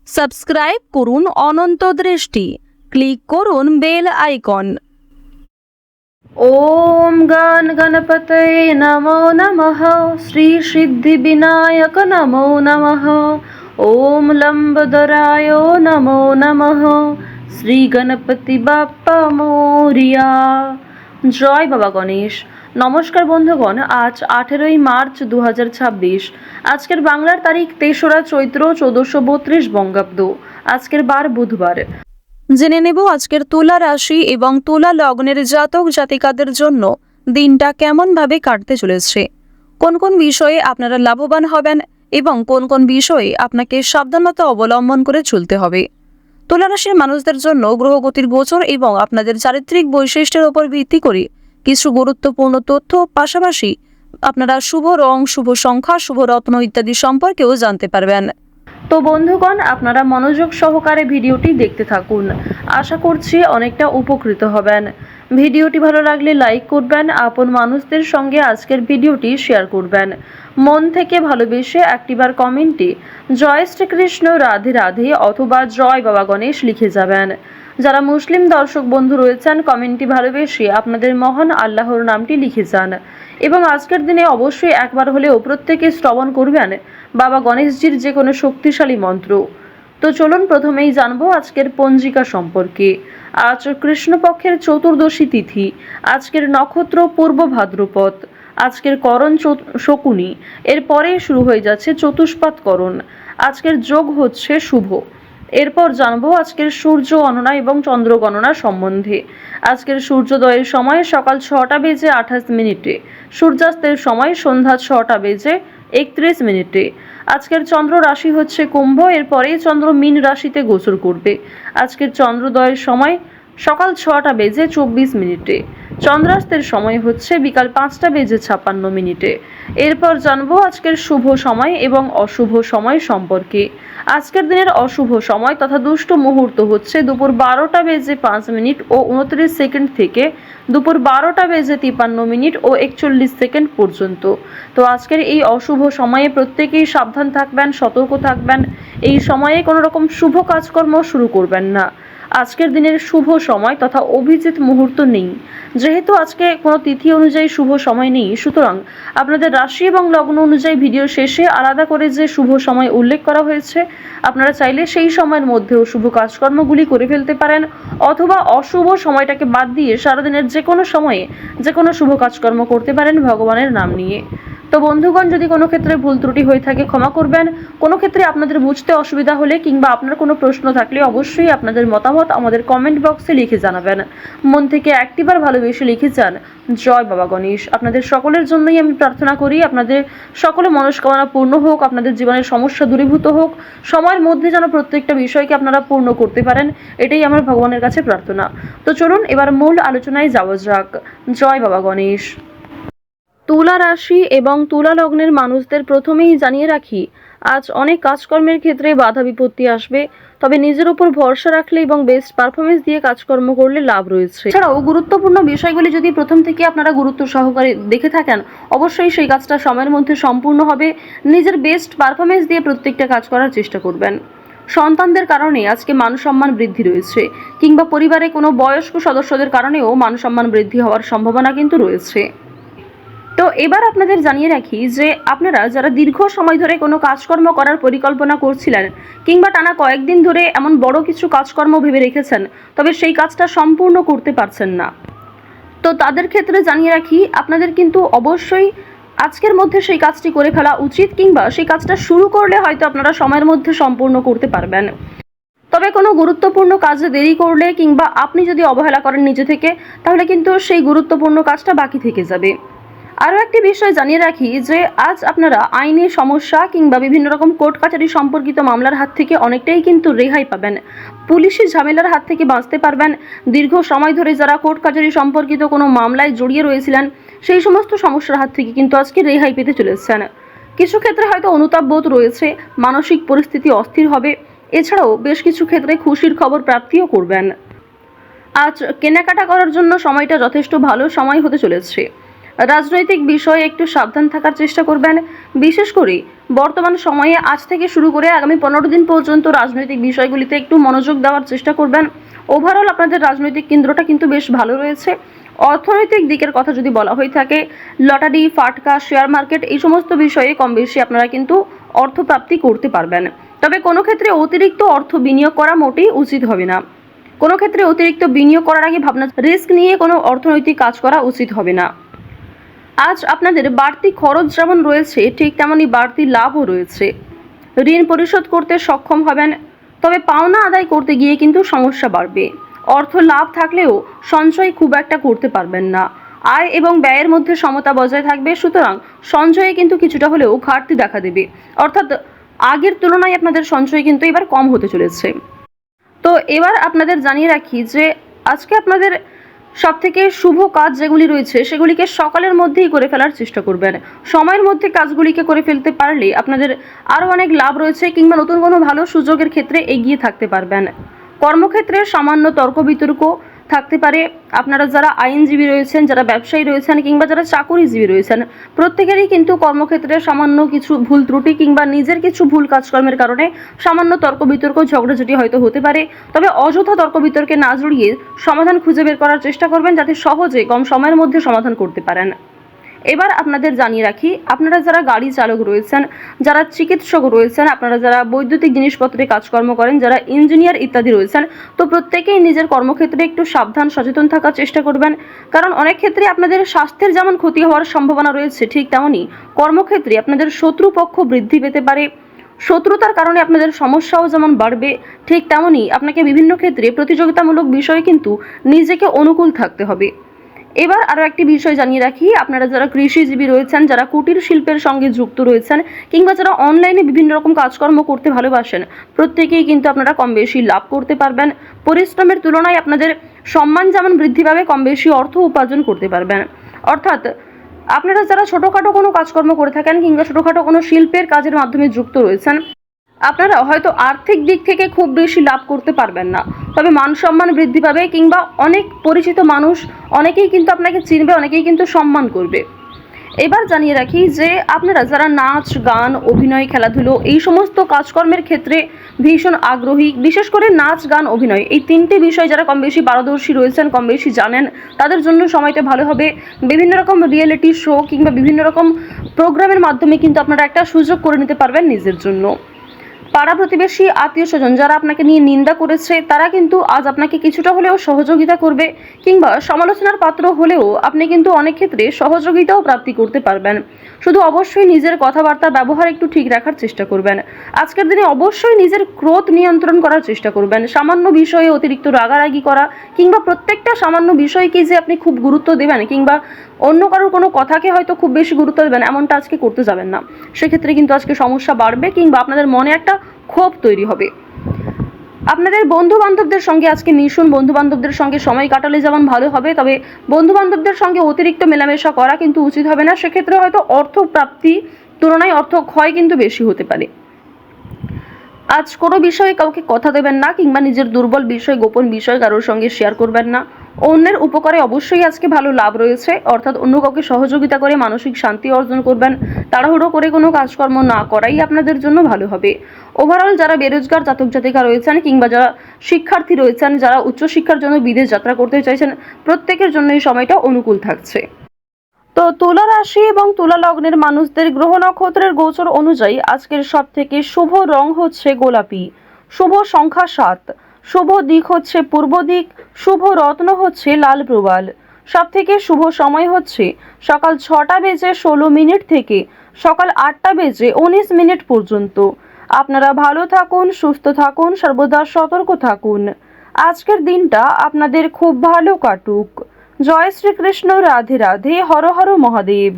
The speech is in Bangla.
সাবস্ক্রাইব করুন অনন্ত দৃষ্টি, ক্লিক করুন বেল আইকন। ওম গণ গণপতয়ে নমো নমঃ। শ্রী সিদ্ধি বিনায়ক নমো নমঃ। ওম লম্বদরায় নমো নমঃ। শ্রী গণপতি বাপ্পা মোরিয়া। জয় বাবা গণেশ। নমস্কার বন্ধুগণ, আজ 18ই মার্চ 2026। আজকের বাংলার তারিখ 3রা চৈত্র 1432 বঙ্গাব্দ। আজকের বার বুধবার। জেনে নেব আজকের তুলা রাশি এবং তুলা লগ্নের জাতক জাতিকাদের জন্য দিনটা কেমনভাবে কাটতে চলেছে, কোন কোন বিষয়ে আপনারা লাভবান হবেন এবং কোন কোন বিষয়ে আপনাকে সাবধানতা অবলম্বন করে চলতে হবে। তুলা রাশির মানুষদের জন্য গ্রহগতির গোচর এবং আপনাদের চারিত্রিক বৈশিষ্ট্যের উপর ভিত্তি করে কিছু গুরুত্বপূর্ণ তথ্য, পাশাপাশি আপনারা শুভ রং, শুভ সংখ্যা, শুভ রত্ন ইত্যাদি সম্পর্কেও জানতে পারবেন। তো বন্ধুগণ, আপনারা মনোযোগ সহকারে ভিডিওটি দেখতে থাকুন। আশা করছি অনেকটা উপকৃত হবেন। ভিডিওটি ভালো লাগলে লাইক করবেন, আপন মানুষদের সঙ্গে আজকের ভিডিওটি শেয়ার করবেন। মন থেকে ভালোবেসে একটিবার কমেন্টে জয় শ্রীকৃষ্ণ, রাধে রাধে অথবা জয় বাবা গণেশ লিখে যাবেন। যারা মুসলিম দর্শক বন্ধু রয়েছেন, কমেন্টটি ভালোবেসে আপনাদের মহান আল্লাহর নামটি লিখে যান এবং আজকের দিনে অবশ্যই একবার হলেও প্রত্যেকে শ্রবণ করবেন বাবা গণেশজির যে কোনো শক্তিশালী মন্ত্র। তো চলুন প্রথমেই জানবো আজকের পঞ্জিকা সম্পর্কে। আজ কৃষ্ণপক্ষের চতুর্দশী তিথি। আজকের নক্ষত্র পূর্ব ভাদ্রপদ। আজকের করণ শকুনি। এরপরে শুরু হয়ে যাচ্ছে চতুষ্পাদ করণ। আজকের যোগ হচ্ছে শুভ। এরপর জানবো আজকের সূর্য গণনা এবং চন্দ্র গণনা সম্বন্ধে। আজকের সূর্যোদয়ের সময় সকাল 6টা বেজে 28 মিনিটে, সূর্যাস্তের সময় সন্ধ্যা 6টা বেজে 31 মিনিটে। আজকের চন্দ্র রাশি হচ্ছে কুম্ভ। এরপরে চন্দ্র মীন রাশিতে গোচর করবে। আজকের চন্দ্রোদয়ের সময় সকাল 6টা বেজে 24 মিনিটে, চন্দ্রাস্তের সময় হচ্ছে বিকাল 5টা বেজে 56 মিনিটে। এরপর জানবো আজকের শুভ সময় এবং অশুভ সময় সম্পর্কে। আজকের দিনের অশুভ সময় তথা দুষ্ট মুহূর্ত হচ্ছে দুপুর 12টা বেজে 5 মিনিট ও 29 সেকেন্ড থেকে দুপুর 12টা বেজে 53 মিনিট ও 41 সেকেন্ড পর্যন্ত। তো আজকের এই অশুভ সময়ে প্রত্যেকেই সাবধান থাকবেন, সতর্ক থাকবেন। এই সময়ে কোনো রকম শুভ কাজকর্ম শুরু করবেন না। আজকের দিনের শুভ সময় তথা অভিজিৎ মুহূর্ত নেই। যেহেতু আজকে কোনো তিথি অনুযায়ী শুভ সময় নেই, সুতরাং আপনাদের রাশি এবং লগ্ন অনুযায়ী ভিডিও শেষে আলাদা করে যে শুভ সময় উল্লেখ করা হয়েছে, আপনারা চাইলে সেই সময়ের মধ্যেও শুভ কাজকর্মগুলি করে ফেলতে পারেন, অথবা অশুভ সময়টাকে বাদ দিয়ে সারাদিনের যে কোনো সময়ে যে কোনো শুভ কাজকর্ম করতে পারেন ভগবানের নাম নিয়ে। তো বন্ধুগণ, যদি কোনো ক্ষেত্রে ভুল ত্রুটি হয়ে থাকে ক্ষমা করবেন। কোনো ক্ষেত্রে আপনাদের বুঝতে অসুবিধা হলে কিংবা আপনার কোনো প্রশ্ন থাকলে অবশ্যই আপনাদের মতামত আমাদের কমেন্ট বক্সে লিখে জানাবেন। মন থেকে একটিবার ভালোবেসে লিখে যান জয় বাবা গণেশ। আপনাদের সকলের জন্যই আমি প্রার্থনা করি আপনাদের সকলে মনস্কামনা পূর্ণ হোক, আপনাদের জীবনের সমস্যা দূরীভূত হোক, সময়ের মধ্যে যেন প্রত্যেকটা বিষয়কে আপনারা পূর্ণ করতে পারেন, এটাই আমার ভগবানের কাছে প্রার্থনা। তো চলুন এবার মূল আলোচনায় যাওয়া যাক। জয় বাবা গণেশ। তুলা রাশি এবং তুলা লগ্নের মানুষদের প্রথমেই জানিয়ে রাখি, আজ অনেক কাজকর্মের ক্ষেত্রে বাধা বিপত্তি আসবে, তবে নিজের উপর ভরসা রাখলে এবং বেস্ট পারফরমেন্স দিয়ে কাজকর্ম করলে লাভ রয়েছে। এছাড়াও গুরুত্বপূর্ণ বিষয়গুলি যদি প্রথম থেকে আপনারা গুরুত্ব সহকারে দেখে থাকেন, অবশ্যই সেই কাজটা সময়ের মধ্যে সম্পূর্ণ হবে। নিজের বেস্ট পারফরমেন্স দিয়ে প্রত্যেকটা কাজ করার চেষ্টা করবেন। সন্তানদের কারণে আজকে মান সম্মান বৃদ্ধি রয়েছে, কিংবা পরিবারে কোনো বয়স্ক সদস্যদের কারণেও মান সম্মান বৃদ্ধি হওয়ার সম্ভাবনা কিন্তু রয়েছে। তো এবার আপনাদের জানিয়ে রাখি যে আপনারা যারা দীর্ঘ সময় ধরে কোনো কাজকর্ম করার পরিকল্পনা করছিলেন, কিংবা টানা কয়েকদিন ধরে এমন বড় কিছু কাজকর্ম ভেবে রেখেছেন, তবে সেই কাজটা সম্পূর্ণ করতে পারছেন না, তো তাদের ক্ষেত্রে জানিয়ে রাখি আপনাদের কিন্তু অবশ্যই আজকের মধ্যে সেই কাজটি করে ফেলা উচিত, কিংবা সেই কাজটা শুরু করলে হয়তো আপনারা সময়ের মধ্যে সম্পূর্ণ করতে পারবেন। তবে কোনো গুরুত্বপূর্ণ কাজে দেরি করলে কিংবা আপনি যদি অবহেলা করেন নিজে থেকে, তাহলে কিন্তু সেই গুরুত্বপূর্ণ কাজটা বাকি থেকে যাবে। আরও একটি বিষয় জানিয়ে রাখি যে আজ আপনারা আইনি সমস্যা কিংবা বিভিন্ন রকম কোর্ট কাছারি সম্পর্কিত মামলার হাত থেকে অনেকটাই কিন্তু রেহাই পাবেন। পুলিশি ঝামেলার হাত থেকে বাঁচতে পারবেন। দীর্ঘ সময় ধরে যারা কোর্ট কাছারি সম্পর্কিত কোনো মামলায় জড়িয়ে রয়েছিলেন, সেই সমস্ত সমস্যার হাত থেকে কিন্তু আজকে রেহাই পেতে চলেছেন। কিছু ক্ষেত্রে হয়তো অনুতাপ বোধ রয়েছে, মানসিক পরিস্থিতি অস্থির হবে। এছাড়াও বেশ কিছু ক্ষেত্রে খুশির খবর প্রাপ্তিও করবেন। আজ কেনাকাটা করার জন্য সময়টা যথেষ্ট ভালো সময় হতে চলেছে। রাজনৈতিক বিষয়ে একটু সাবধান থাকার চেষ্টা করবেন। বিশেষ করে বর্তমান সময়ে আজ থেকে শুরু করে আগামী 15 দিন পর্যন্ত রাজনৈতিক বিষয়গুলিতে একটু মনোযোগ দেওয়ার চেষ্টা করবেন। ওভারঅল আপনাদের রাজনৈতিক কেন্দ্রটা কিন্তু বেশ ভালো রয়েছে। অর্থনৈতিক দিকের কথা যদি বলা হয়ে থাকে, লটারি, ফাটকা, শেয়ার মার্কেট এই সমস্ত বিষয়ে কম বেশি আপনারা কিন্তু অর্থপ্রাপ্তি করতে পারবেন। তবে কোনো ক্ষেত্রে অতিরিক্ত অর্থ বিনিয়োগ করা মোটেই উচিত হবে না। কোনো ক্ষেত্রে অতিরিক্ত বিনিয়োগ করার আগে ভাবনা রিস্ক নিয়ে কোনো অর্থনৈতিক কাজ করা উচিত হবে না। আজ আপনাদের বাড়তি খরচ যেমন রয়েছে, ঠিক তেমনই বাড়তি লাভও রয়েছে। ঋণ পরিশোধ করতে সক্ষম হবেন, তবে পাওনা আদায় করতে গিয়ে কিন্তু সমস্যা বাড়বে। অর্থ লাভ থাকলেও সঞ্চয় খুব একটা করতে পারবেন না। আয় এবং ব্যয়ের মধ্যে সমতা বজায় থাকবে, সুতরাং সঞ্চয়ে কিন্তু কিছুটা হলেও ঘাটতি দেখা দেবে। অর্থাৎ আগের তুলনায় আপনাদের সঞ্চয় কিন্তু এবার কম হতে চলেছে। তো এবার আপনাদের জানিয়ে রাখি যে আজকে আপনাদের সবথেকে শুভ কাজ যেগুলি রয়েছে সেগুলিকে সকালের মধ্যেই করে ফেলার চেষ্টা করবেন। সময়ের মধ্যে কাজগুলিকে করে ফেলতে পারলে আপনাদের আরও অনেক লাভ রয়েছে, কিংবা নতুন কোনো ভালো সুযোগের ক্ষেত্রে এগিয়ে থাকতে পারবেন। কর্মক্ষেত্রে সামান্য তর্ক বিতর্ক থাকতে পারে। আপনারা যারা আইনজীবী রয়েছেন, যারা ব্যবসায়ী রয়েছেন, কিংবা যারা চাকুরিজীবী রয়েছেন, প্রত্যেকেরই কিন্তু কর্মক্ষেত্রে সামান্য কিছু ভুল ত্রুটি কিংবা নিজের কিছু ভুল কাজকর্মের কারণে সামান্য তর্ক বিতর্ক, ঝগড়াঝাটি হয়তো হতে পারে। তবে অযথা তর্ক বিতর্কে না জড়িয়ে সমাধান খুঁজে বের করার চেষ্টা করবেন, যাতে সহজে কম সময়ের মধ্যে সমাধান করতে পারেন। এবার আপনাদের জানিয়ে রাখি, আপনারা যারা গাড়ি চালক রয়েছেন, যারা চিকিৎসক রয়েছেন, আপনারা যারা বৈদ্যুতিক জিনিসপত্রে কাজকর্ম করেন, যারা ইঞ্জিনিয়ার ইত্যাদি রয়েছেন, তো প্রত্যেকেই নিজের কর্মক্ষেত্রে একটু সাবধান সচেতন থাকার চেষ্টা করবেন। কারণ অনেক ক্ষেত্রে আপনাদের স্বাস্থ্যের যেমন ক্ষতি হওয়ার সম্ভাবনা রয়েছে, ঠিক তেমনই কর্মক্ষেত্রে আপনাদের শত্রুপক্ষ বৃদ্ধি পেতে পারে। শত্রুতার কারণে আপনাদের সমস্যাও যেমন বাড়বে, ঠিক তেমনই আপনাকে বিভিন্ন ক্ষেত্রে প্রতিযোগিতামূলক বিষয়ে কিন্তু নিজেকে অনুকূল থাকতে হবে। এবার আরও একটি বিষয় জানিয়ে রাখি, আপনারা যারা কৃষিজীবী রয়েছেন, যারা কুটির শিল্পের সঙ্গে যুক্ত রয়েছেন, কিংবা যারা অনলাইনে বিভিন্ন রকম কাজকর্ম করতে ভালোবাসেন, প্রত্যেকেই কিন্তু আপনারা কম বেশি লাভ করতে পারবেন। পরিশ্রমের তুলনায় আপনাদের সম্মান যেমন বৃদ্ধি পাবে, কম বেশি অর্থ উপার্জন করতে পারবেন। অর্থাৎ আপনারা যারা ছোটোখাটো কোনো কাজকর্ম করে থাকেন, কিংবা ছোটোখাটো কোনো শিল্পের কাজের মাধ্যমে যুক্ত রয়েছেন, আপনারা হয়তো আর্থিক দিক থেকে খুব বেশি লাভ করতে পারবেন না, তবে মান সম্মান বৃদ্ধি পাবে, কিংবা অনেক পরিচিত মানুষ অনেকেই কিন্তু আপনাকে চিনবে, অনেকেই কিন্তু সম্মান করবে। এবার জানিয়ে রাখি যে আপনারা যারা নাচ, গান, অভিনয়, খেলাধুলো এই সমস্ত কাজকর্মের ক্ষেত্রে ভীষণ আগ্রহী, বিশেষ করে নাচ, গান, অভিনয় এই তিনটি বিষয় যারা কম বেশি পারদর্শী রয়েছেন, কম বেশি জানেন, তাদের জন্য সময়টা ভালো হবে। বিভিন্ন রকম রিয়েলিটি শো কিংবা বিভিন্ন রকম প্রোগ্রামের মাধ্যমে কিন্তু আপনারা একটা সুযোগ করে নিতে পারবেন নিজের জন্য। পাড়া প্রতিবেশী, আত্মীয় স্বজন যারা আপনাকে নিয়ে নিন্দা করেছে, তারা কিন্তু আজ আপনাকে কিছুটা হলেও সহযোগিতা করবে, কিংবা সমালোচনার পাত্র হলেও আপনি কিন্তু অনেক ক্ষেত্রে সহযোগিতাও প্রাপ্তি করতে পারবেন। শুধু অবশ্যই নিজের কথাবার্তা ব্যবহার একটু ঠিক রাখার চেষ্টা করবেন। আজকের দিনে অবশ্যই নিজের ক্রোধ নিয়ন্ত্রণ করার চেষ্টা করবেন। সামান্য বিষয়ে অতিরিক্ত রাগারাগি করা, কিংবা প্রত্যেকটা সামান্য বিষয়কে যে আপনি খুব গুরুত্ব দেবেন, কিংবা অন্য কারোর কোনো কথাকে হয়তো খুব বেশি গুরুত্ব দেবেন, এমনটা আজকে করতে যাবেন না। সেক্ষেত্রে কিন্তু আজকে সমস্যা বাড়বে, কিংবা আপনাদের মনে একটা ক্ষোভ তৈরি হবে। আপনাদের বন্ধু বান্ধবদের সঙ্গে আজকে মিশুন। বন্ধু বান্ধবদের সঙ্গে সময় কাটালে যেমন ভালো হবে, তবে বন্ধু বান্ধবদের সঙ্গে অতিরিক্ত মেলামেশা করা কিন্তু উচিত হবে না। সেক্ষেত্রে হয়তো অর্থ প্রাপ্তি তুলনায় অর্থ ক্ষয় কিন্তু বেশি হতে পারে। আজ কোনো বিষয়ে কাউকে কথা দেবেন না, কিংবা নিজের দুর্বল বিষয়, গোপন বিষয় কারোর সঙ্গে শেয়ার করবেন না। অন্যের উপকারে অবশ্যই আজকে ভালো লাভ রয়েছে, অর্থাৎ অন্য কাউকে সহযোগিতা করে মানসিক শান্তি অর্জন করবেন। তাড়াহুড়ো করে কোনো কাজকর্ম না করাই আপনাদের জন্য ভালো হবে। ওভারঅল যারা বেরোজগার জাতক জাতিকা রয়েছেন, কিংবা যারা শিক্ষার্থী রয়েছেন, যারা উচ্চশিক্ষার জন্য বিদেশ যাত্রা করতে চাইছেন, প্রত্যেকের জন্য এই সময়টা অনুকূল থাকছে। তো তুলা রাশি এবং তুলা লগ্নের মানুষদের গ্রহ নক্ষত্রের গোচর অনুযায়ী আজকের সব থেকে শুভ রং হচ্ছে গোলাপি, শুভ সংখ্যা 7, শুভ দিক হচ্ছে পূর্ব দিক, শুভ রত্ন হচ্ছে লাল প্রবাল। সব থেকে শুভ সময় হচ্ছে সকাল 6:16 থেকে সকাল 8:19 পর্যন্ত। আপনারা ভালো থাকুন, সুস্থ থাকুন, সর্বদা সতর্ক থাকুন। আজকের দিনটা আপনাদের খুব ভালো কাটুক। জয় শ্রীকৃষ্ণ, রাধে রাধে, হর হর মহাদেব।